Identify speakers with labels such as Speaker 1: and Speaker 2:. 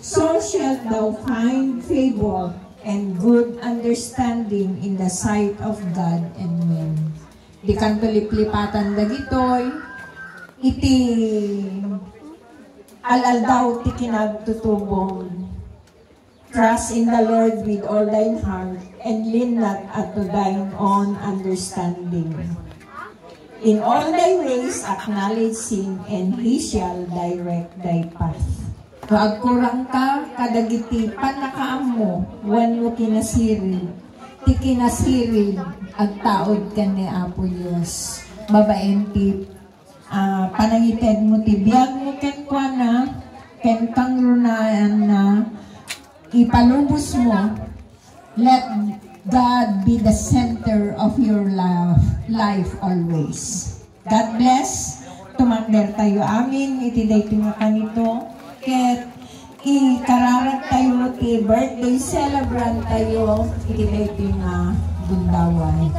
Speaker 1: So shalt thou find favor and good understanding in the sight of God and men. Di kan tuliplipatan dagitoy, iti alaldaw ti kinagtutubong. Trust in the Lord with all thine heart, and lean not unto thine own understanding. In all thy ways acknowledge him, and he shall direct thy path. Agkurang ka, kadagiti panakaam mo, wan mo kinasirid, ti kinasirid, agtaod ka ni Apo Diyos. Babaen ti panangited mo, ti biyag mo ken kwa na, ken kang runaan na, ipalubos mo. Let God be the center of your life always. God bless. Tumangder tayo amin, itiday nga kanito. Ket ikararag tayo ti birthday celebrant tayo, itiday nga bundawan.